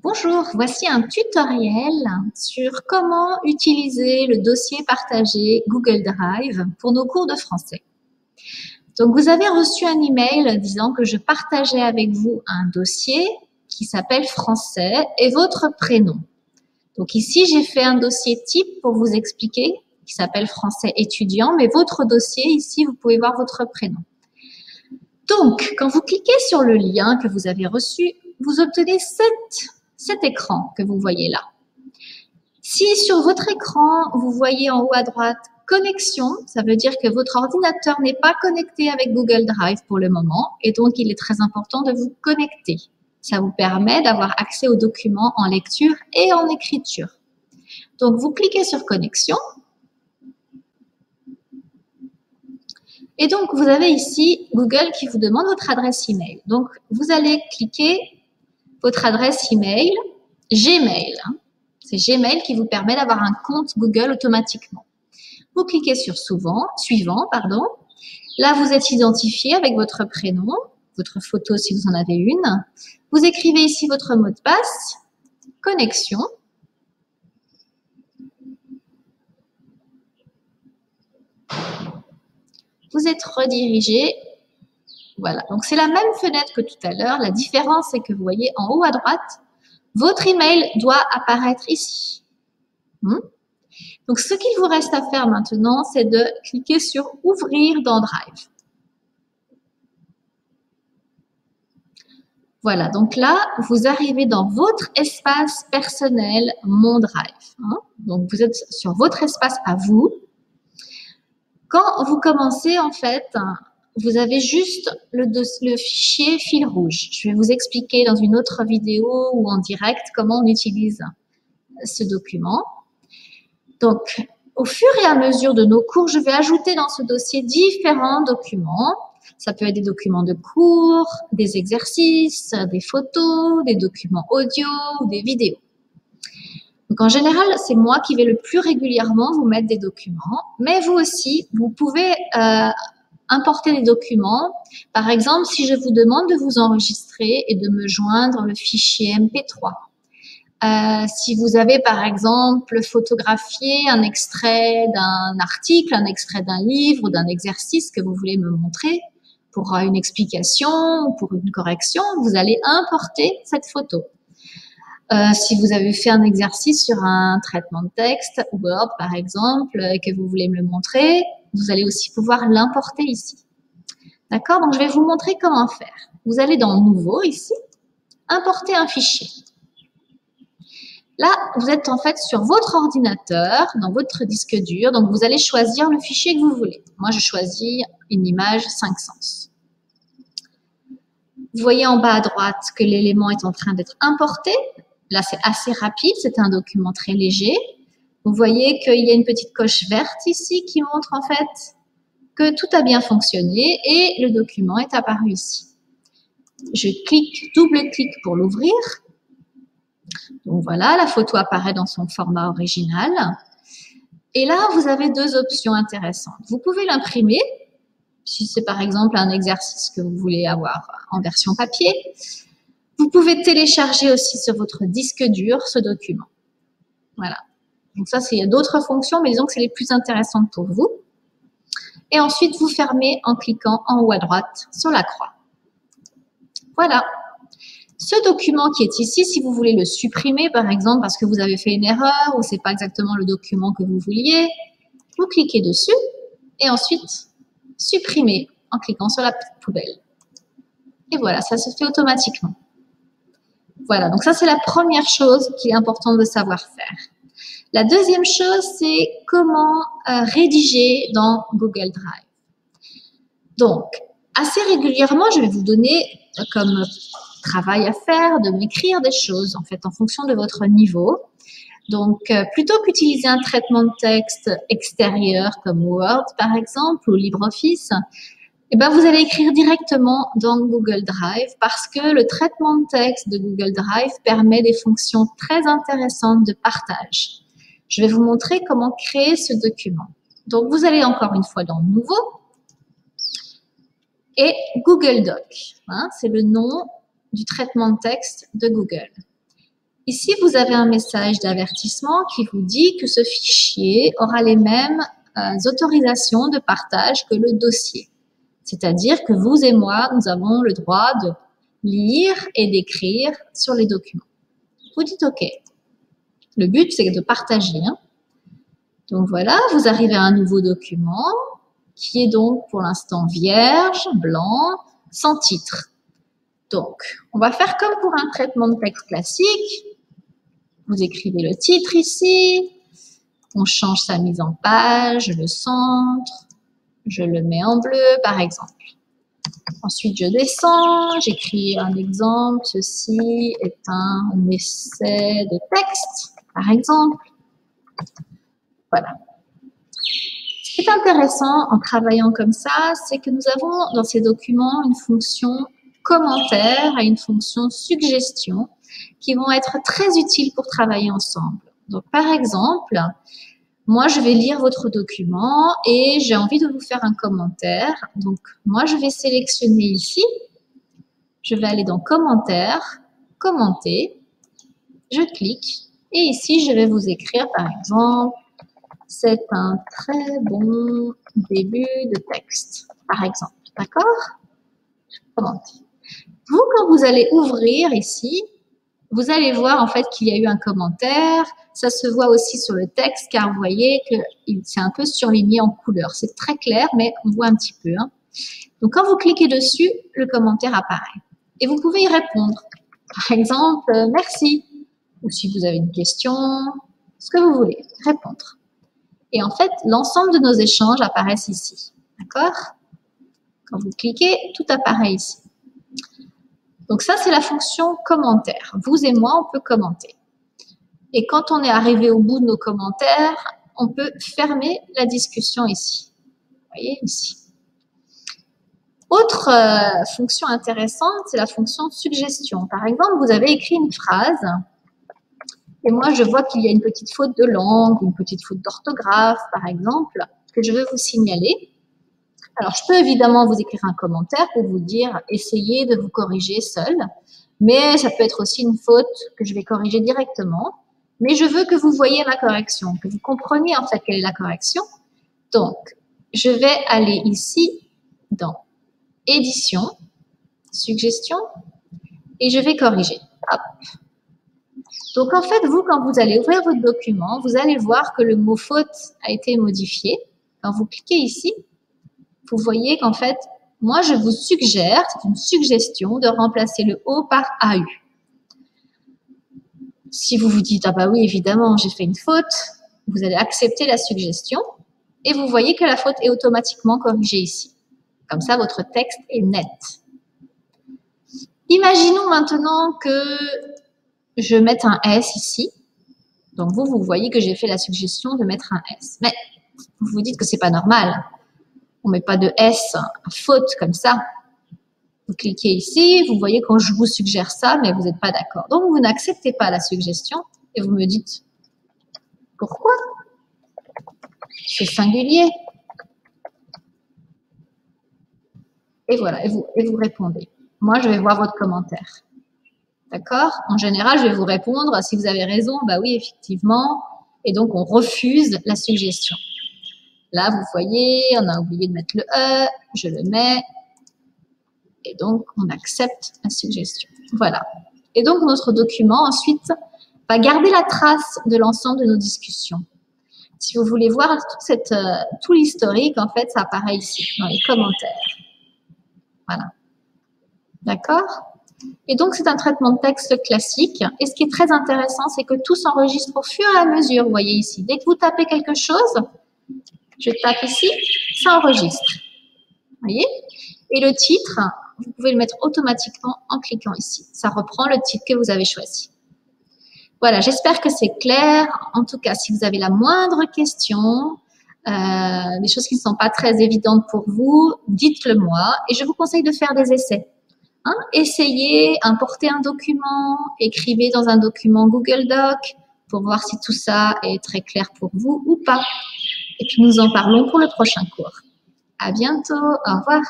Bonjour, voici un tutoriel sur comment utiliser le dossier partagé Google Drive pour nos cours de français. Donc, vous avez reçu un email disant que je partageais avec vous un dossier qui s'appelle français et votre prénom. Donc ici, j'ai fait un dossier type pour vous expliquer qui s'appelle français étudiant, mais votre dossier ici, vous pouvez voir votre prénom. Donc, quand vous cliquez sur le lien que vous avez reçu, vous obtenez cet écran que vous voyez là. Si sur votre écran, vous voyez en haut à droite « Connexion », ça veut dire que votre ordinateur n'est pas connecté avec Google Drive pour le moment et donc il est très important de vous connecter. Ça vous permet d'avoir accès aux documents en lecture et en écriture. Donc, vous cliquez sur « Connexion ». Et donc, vous avez ici Google qui vous demande votre adresse email. Donc, vous allez cliquer votre adresse email, Gmail. C'est Gmail qui vous permet d'avoir un compte Google automatiquement. Vous cliquez sur suivant. Là, vous êtes identifié avec votre prénom, votre photo si vous en avez une. Vous écrivez ici votre mot de passe, connexion. Vous êtes redirigé. Voilà, donc c'est la même fenêtre que tout à l'heure. La différence, c'est que vous voyez en haut à droite, votre email doit apparaître ici. Donc, ce qu'il vous reste à faire maintenant, c'est de cliquer sur « Ouvrir dans Drive ». Voilà, donc là, vous arrivez dans votre espace personnel, Mon Drive. Donc, vous êtes sur votre espace à vous. Quand vous commencez, en fait, vous avez juste le fichier fil rouge. Je vais vous expliquer dans une autre vidéo ou en direct comment on utilise ce document. Donc, au fur et à mesure de nos cours, je vais ajouter dans ce dossier différents documents. Ça peut être des documents de cours, des exercices, des photos, des documents audio ou des vidéos. Donc, en général, c'est moi qui vais le plus régulièrement vous mettre des documents, mais vous aussi, vous pouvez importer des documents. Par exemple, si je vous demande de vous enregistrer et de me joindre le fichier MP3. Si vous avez, par exemple, photographié un extrait d'un article, un extrait d'un livre ou d'un exercice que vous voulez me montrer pour une explication ou pour une correction, vous allez importer cette photo. Si vous avez fait un exercice sur un traitement de texte, Word par exemple, et que vous voulez me le montrer, vous allez aussi pouvoir l'importer ici. D'accord? Donc, je vais vous montrer comment faire. Vous allez dans « Nouveau » ici, importer un fichier. Là, vous êtes en fait sur votre ordinateur, dans votre disque dur, donc vous allez choisir le fichier que vous voulez. Moi, je choisis une image 5 sens. Vous voyez en bas à droite que l'élément est en train d'être importé. Là, c'est assez rapide, c'est un document très léger. Vous voyez qu'il y a une petite coche verte ici qui montre en fait que tout a bien fonctionné et le document est apparu ici. Je double-clique pour l'ouvrir. Donc voilà, la photo apparaît dans son format original. Et là, vous avez deux options intéressantes. Vous pouvez l'imprimer, si c'est par exemple un exercice que vous voulez avoir en version papier. Vous pouvez télécharger aussi sur votre disque dur ce document. Voilà. Donc ça, il y a d'autres fonctions, mais disons que c'est les plus intéressantes pour vous. Et ensuite, vous fermez en cliquant en haut à droite sur la croix. Voilà. Ce document qui est ici, si vous voulez le supprimer, par exemple, parce que vous avez fait une erreur ou c'est pas exactement le document que vous vouliez, vous cliquez dessus et ensuite supprimer en cliquant sur la petite poubelle. Et voilà, ça se fait automatiquement. Voilà, donc ça c'est la première chose qui est importante de savoir faire. La deuxième chose, c'est comment rédiger dans Google Drive. Donc, assez régulièrement, je vais vous donner comme travail à faire de m'écrire des choses, en fait, en fonction de votre niveau. Donc, plutôt qu'utiliser un traitement de texte extérieur comme Word, par exemple, ou LibreOffice, eh ben, vous allez écrire directement dans Google Drive parce que le traitement de texte de Google Drive permet des fonctions très intéressantes de partage. Je vais vous montrer comment créer ce document. Donc, vous allez encore une fois dans « Nouveau » et Google Doc. C'est le nom du traitement de texte de Google. Ici, vous avez un message d'avertissement qui vous dit que ce fichier aura les mêmes autorisations de partage que le dossier. C'est-à-dire que vous et moi, nous avons le droit de lire et d'écrire sur les documents. Vous dites OK. Le but, c'est de partager. Hein. Donc voilà, vous arrivez à un nouveau document qui est donc pour l'instant vierge, blanc, sans titre. Donc, on va faire comme pour un traitement de texte classique. Vous écrivez le titre ici, on change sa mise en page, le centre, je le mets en bleu par exemple. Ensuite, je descends, j'écris un exemple, ceci est un essai de texte, par exemple. Voilà. Ce qui est intéressant en travaillant comme ça, c'est que nous avons dans ces documents une fonction commentaire et une fonction suggestion qui vont être très utiles pour travailler ensemble. Donc, par exemple, moi, je vais lire votre document et j'ai envie de vous faire un commentaire. Donc, moi, je vais sélectionner ici. Je vais aller dans commentaires, commenter. Je clique et ici, je vais vous écrire, par exemple, c'est un très bon début de texte, par exemple. D'accord? Commenter. Vous, quand vous allez ouvrir ici, vous allez voir en fait qu'il y a eu un commentaire. Ça se voit aussi sur le texte car vous voyez que c'est un peu surligné en couleur. C'est très clair, mais on voit un petit peu. Hein. Donc, quand vous cliquez dessus, le commentaire apparaît. Et vous pouvez y répondre. Par exemple, merci. Ou si vous avez une question, ce que vous voulez, répondre. Et en fait, l'ensemble de nos échanges apparaissent ici. D'accord? Quand vous cliquez, tout apparaît ici. Donc ça, c'est la fonction commentaire. Vous et moi, on peut commenter. Et quand on est arrivé au bout de nos commentaires, on peut fermer la discussion ici. Vous voyez, ici. Autre fonction intéressante, c'est la fonction suggestion. Par exemple, vous avez écrit une phrase et moi, je vois qu'il y a une petite faute de langue, une petite faute d'orthographe, par exemple, que je veux vous signaler. Alors, je peux évidemment vous écrire un commentaire pour vous dire « essayez de vous corriger seul », mais ça peut être aussi une faute que je vais corriger directement. Mais je veux que vous voyez ma correction, que vous compreniez en fait quelle est la correction. Donc, je vais aller ici dans « Édition »,« Suggestion » et je vais corriger. Hop. Donc, en fait, vous, quand vous allez ouvrir votre document, vous allez voir que le mot « faute » a été modifié. Quand vous cliquez ici, vous voyez qu'en fait, moi, je vous suggère, c'est une suggestion, de remplacer le O par AU. Si vous vous dites, ah bah oui, évidemment, j'ai fait une faute, vous allez accepter la suggestion et vous voyez que la faute est automatiquement corrigée ici. Comme ça, votre texte est net. Imaginons maintenant que je mette un S ici. Donc, vous voyez que j'ai fait la suggestion de mettre un S. Mais vous vous dites que c'est pas normal. On ne met pas de S à faute comme ça. Vous cliquez ici, vous voyez quand je vous suggère ça, mais vous n'êtes pas d'accord. Donc, vous n'acceptez pas la suggestion et vous me dites pourquoi? C'est singulier. Et voilà, et vous répondez. Moi, je vais voir votre commentaire. D'accord? En général, je vais vous répondre, si vous avez raison, bah oui, effectivement. Et donc, on refuse la suggestion. Là, vous voyez, on a oublié de mettre le E, je le mets. Et donc, on accepte la suggestion. Voilà. Et donc, notre document, ensuite, va garder la trace de l'ensemble de nos discussions. Si vous voulez voir tout l'historique, en fait, ça apparaît ici, dans les commentaires. Voilà. D'accord? Et donc, c'est un traitement de texte classique. Et ce qui est très intéressant, c'est que tout s'enregistre au fur et à mesure. Vous voyez ici, dès que vous tapez quelque chose, je tape ici, ça enregistre. Vous voyez? Et le titre, vous pouvez le mettre automatiquement en cliquant ici. Ça reprend le titre que vous avez choisi. Voilà, j'espère que c'est clair. En tout cas, si vous avez la moindre question, des choses qui ne sont pas très évidentes pour vous, dites-le moi. Et je vous conseille de faire des essais. Hein? Essayez, importez un document, écrivez dans un document Google Doc pour voir si tout ça est très clair pour vous ou pas. Et puis, nous en parlons pour le prochain cours. À bientôt. Au revoir.